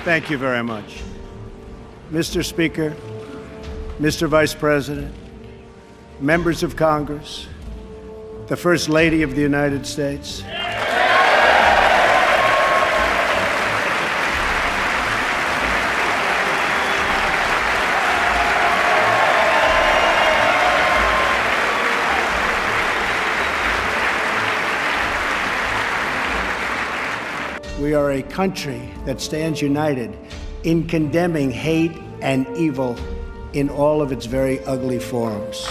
Thank you very much. Mr. Speaker, Mr. Vice President, members of Congress, the First Lady of the United States. We are a country that stands united in condemning hate and evil in all of its very ugly forms.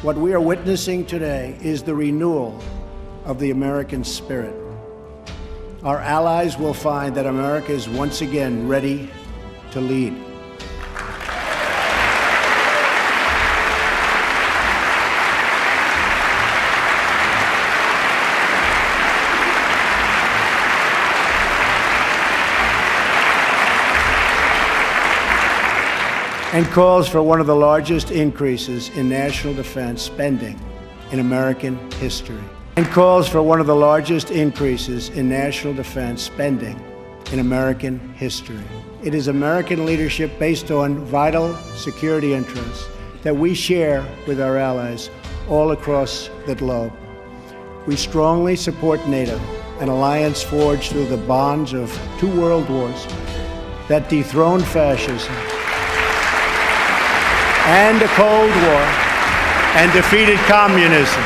What we are witnessing today is the renewal of the American spirit. Our allies will find that America is once again ready to lead. And calls for one of the largest increases in national defense spending in American history. And calls for one of the largest increases in national defense spending in American history. It is American leadership based on vital security interests that we share with our allies all across the globe. We strongly support NATO, an alliance forged through the bonds of two world wars that dethroned fascism and a Cold War and defeated communism.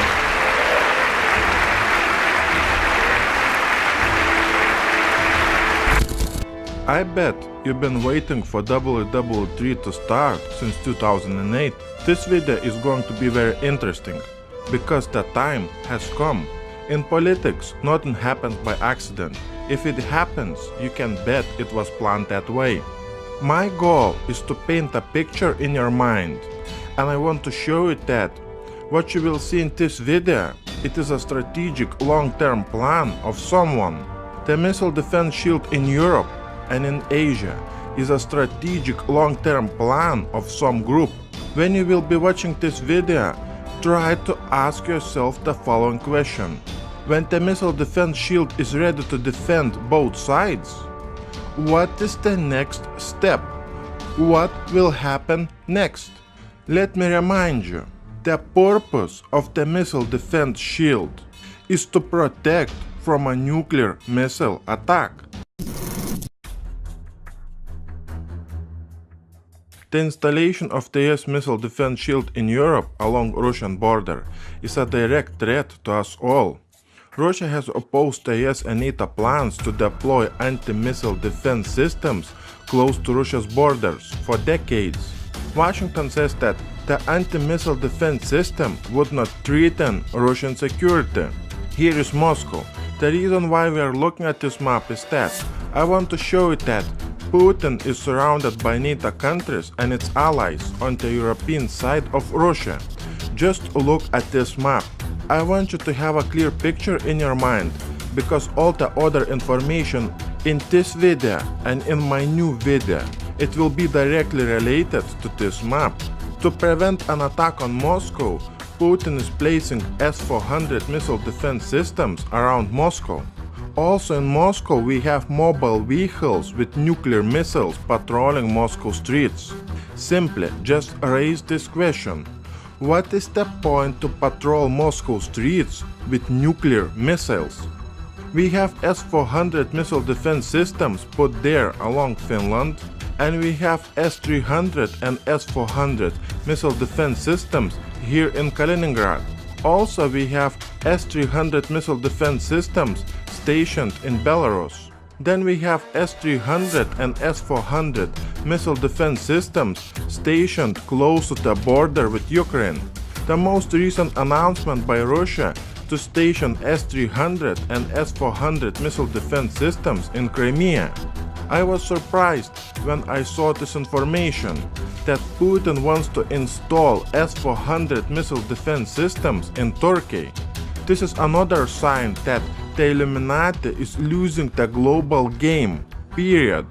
I bet you've been waiting for WW3 to start since 2008. This video is going to be very interesting, because the time has come. In politics, nothing happens by accident. If it happens, you can bet it was planned that way. My goal is to paint a picture in your mind, and I want to show you that what you will see in this video, it is a strategic long-term plan of someone. The missile defense shield in Europe and in Asia is a strategic long-term plan of some group. When you will be watching this video, try to ask yourself the following question. When the missile defense shield is ready to defend both sides, what is the next step? What will happen next? Let me remind you, the purpose of the missile defense shield is to protect from a nuclear missile attack. The installation of the US missile defense shield in Europe along Russian border is a direct threat to us all. Russia has opposed the US and NATO plans to deploy anti-missile defense systems close to Russia's borders for decades. Washington says that the anti-missile defense system would not threaten Russian security. Here is Moscow. The reason why we are looking at this map is that I want to show you that Putin is surrounded by NATO countries and its allies on the European side of Russia. Just look at this map. I want you to have a clear picture in your mind, because all the other information in this video and in my new video, it will be directly related to this map. To prevent an attack on Moscow, Putin is placing S-400 missile defense systems around Moscow. Also in Moscow we have mobile vehicles with nuclear missiles patrolling Moscow streets. Simply just raise this question. What is the point to patrol Moscow streets with nuclear missiles? We have S-400 missile defense systems put there along Finland, and we have S-300 and S-400 missile defense systems here in Kaliningrad. Also we have S-300 missile defense systems stationed in Belarus. Then we have S-300 and S-400 missile defense systems stationed close to the border with Ukraine. The most recent announcement by Russia to station S-300 and S-400 missile defense systems in Crimea. I was surprised when I saw this information that Putin wants to install S-400 missile defense systems in Turkey. This is another sign that the Illuminati is losing the global game, period.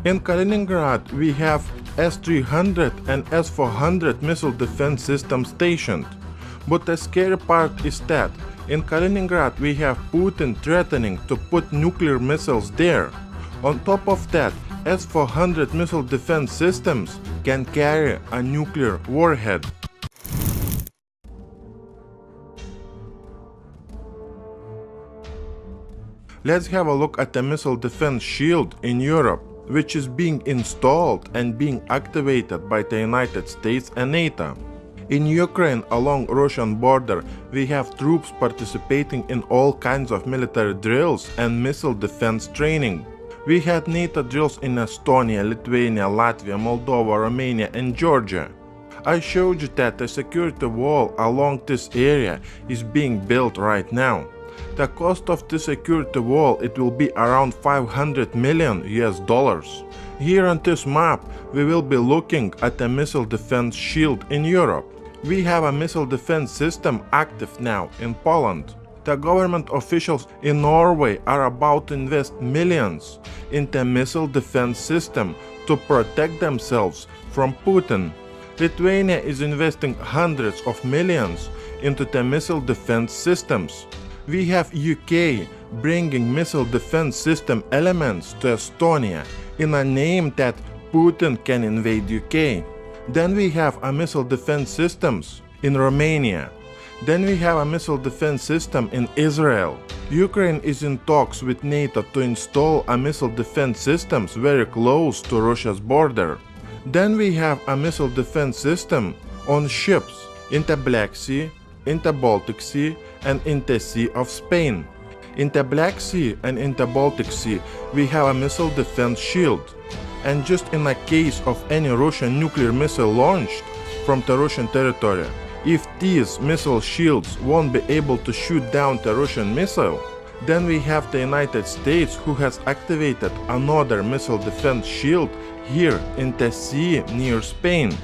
In Kaliningrad we have S-300 and S-400 missile defense systems stationed. But the scary part is that in Kaliningrad we have Putin threatening to put nuclear missiles there. On top of that, S-400 missile defense systems can carry a nuclear warhead. Let's have a look at the missile defense shield in Europe, which is being installed and being activated by the United States and NATO. In Ukraine, along Russian border, we have troops participating in all kinds of military drills and missile defense training. We had NATO drills in Estonia, Lithuania, Latvia, Moldova, Romania and Georgia. I showed you that the security wall along this area is being built right now. The cost of the security wall, it will be around 500 million US dollars. Here on this map, we will be looking at the missile defense shield in Europe. We have a missile defense system active now in Poland. The government officials in Norway are about to invest millions in the missile defense system to protect themselves from Putin. Lithuania is investing hundreds of millions into the missile defense systems. We have UK bringing missile defense system elements to Estonia in a name that Putin can invade UK. Then we have a missile defense systems in Romania. Then we have a missile defense system in Israel. Ukraine is in talks with NATO to install a missile defense systems very close to Russia's border. Then we have a missile defense system on ships in the Black Sea, in the Baltic Sea and in the Sea of Spain. In the Black Sea and in the Baltic Sea we have a missile defense shield. And just in a case of any Russian nuclear missile launched from the Russian territory, if these missile shields won't be able to shoot down the Russian missile, then we have the United States who has activated another missile defense shield here in the sea near Spain.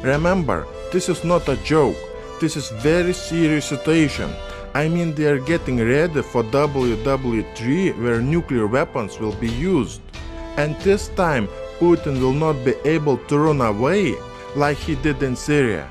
Remember, this is not a joke. This is very serious situation. I mean, they are getting ready for WW3 where nuclear weapons will be used. And this time Putin will not be able to run away like he did in Syria.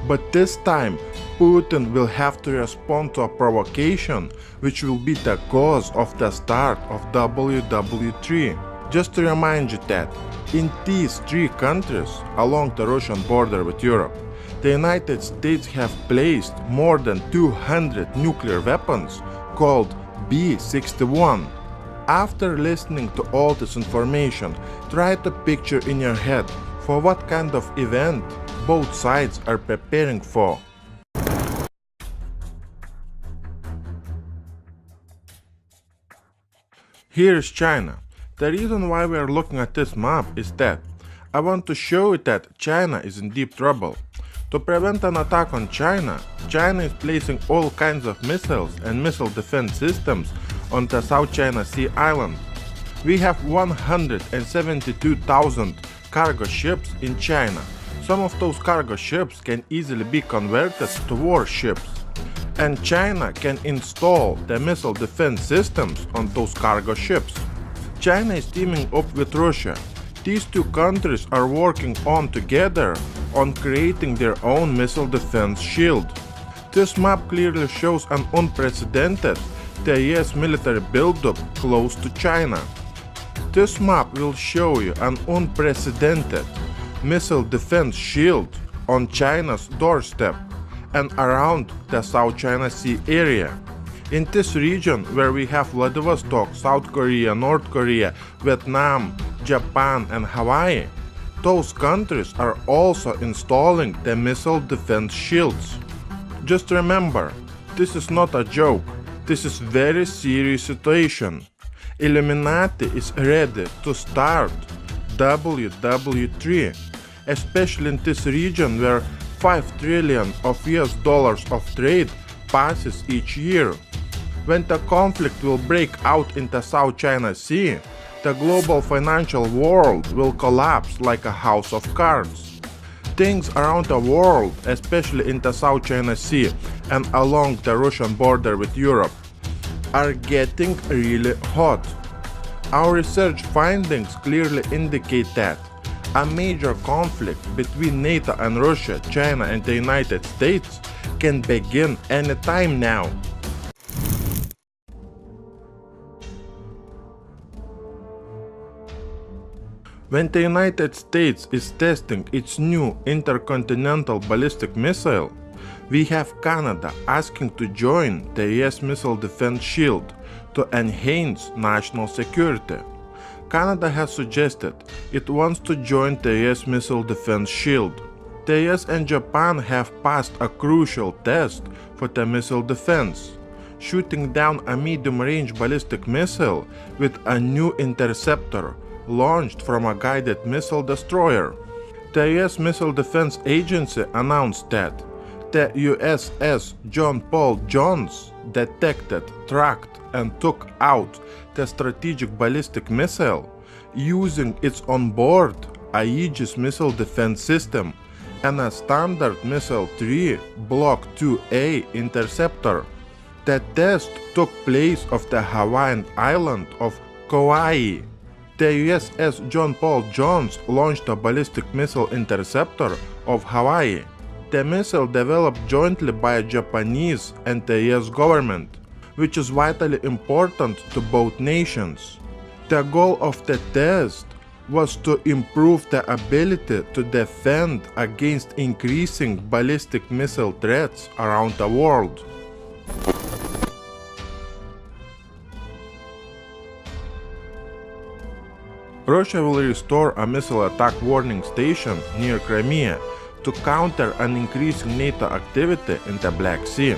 But this time Putin will have to respond to a provocation which will be the cause of the start of WW3. Just to remind you that in these three countries along the Russian border with Europe, the United States have placed more than 200 nuclear weapons called B-61. After listening to all this information, try to picture in your head for what kind of event both sides are preparing for. Here is China. The reason why we are looking at this map is that I want to show you that China is in deep trouble. To prevent an attack on China, China is placing all kinds of missiles and missile defense systems on the South China Sea island. We have 172,000 cargo ships in China. Some of those cargo ships can easily be converted to warships. And China can install the missile defense systems on those cargo ships. China is teaming up with Russia. These two countries are working on together on creating their own missile defense shield. This map clearly shows an unprecedented US military buildup close to China. This map will show you an unprecedented missile defense shield on China's doorstep and around the South China Sea area. In this region where we have Vladivostok, South Korea, North Korea, Vietnam, Japan and Hawaii, those countries are also installing the missile defense shields. Just remember, this is not a joke. This is very serious situation. Illuminati is ready to start WW3, especially in this region where 5 trillion of US dollars of trade passes each year. When the conflict will break out in the South China Sea, the global financial world will collapse like a house of cards. Things around the world, especially in the South China Sea and along the Russian border with Europe, are getting really hot. Our research findings clearly indicate that a major conflict between NATO and Russia, China and the United States can begin anytime now. When the United States is testing its new intercontinental ballistic missile, we have Canada asking to join the US Missile Defense Shield to enhance national security. Canada has suggested it wants to join the US Missile Defense Shield. The US and Japan have passed a crucial test for the missile defense, shooting down a medium-range ballistic missile with a new interceptor launched from a guided missile destroyer. The US Missile Defense Agency announced that the USS John Paul Jones detected, tracked, and took out the strategic ballistic missile using its onboard Aegis missile defense system and a standard Missile 3 Block 2A interceptor. The test took place off the Hawaiian island of Kauai. The USS John Paul Jones launched a ballistic missile interceptor of Hawaii. The missile developed jointly by the Japanese and the US government, which is vitally important to both nations. The goal of the test was to improve the ability to defend against increasing ballistic missile threats around the world. Russia will restore a missile attack warning station near Crimea to counter an increasing NATO activity in the Black Sea.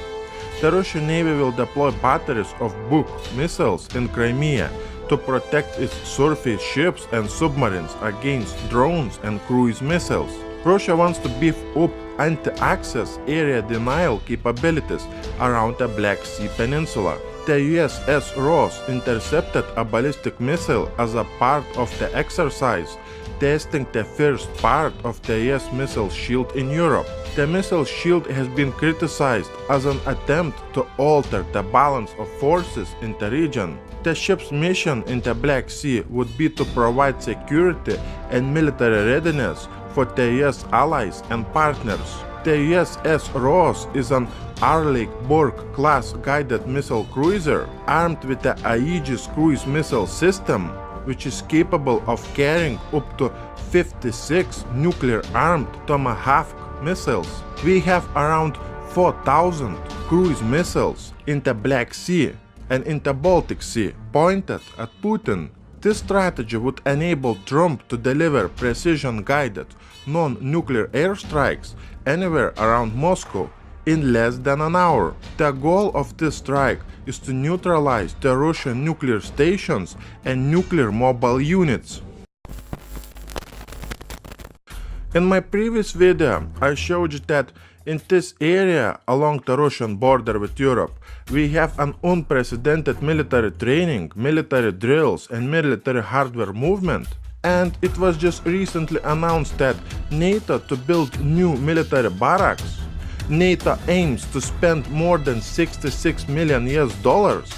The Russian Navy will deploy batteries of Buk missiles in Crimea to protect its surface ships and submarines against drones and cruise missiles. Russia wants to beef up anti-access area denial capabilities around the Black Sea Peninsula. The USS Ross intercepted a ballistic missile as a part of the exercise, testing the first part of the US missile shield in Europe. The missile shield has been criticized as an attempt to alter the balance of forces in the region. The ship's mission in the Black Sea would be to provide security and military readiness for the US allies and partners. The USS Ross is an Arleigh-Burke-class guided missile cruiser armed with the Aegis cruise missile system, which is capable of carrying up to 56 nuclear-armed Tomahawk missiles. We have around 4,000 cruise missiles in the Black Sea and in the Baltic Sea pointed at Putin. This strategy would enable Trump to deliver precision-guided, non-nuclear airstrikes anywhere around Moscow in less than an hour. The goal of this strike is to neutralize the Russian nuclear stations and nuclear mobile units. In my previous video, I showed you that in this area along the Russian border with Europe, we have an unprecedented military training, military drills, and military hardware movement. And it was just recently announced that NATO to build new military barracks. NATO aims to spend more than $66 million US.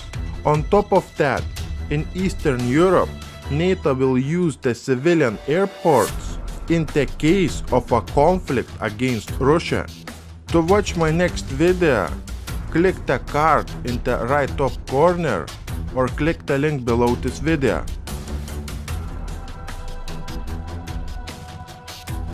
On top of that, in Eastern Europe, NATO will use the civilian airports in the case of a conflict against Russia. To watch my next video, click the card in the right top corner or click the link below this video.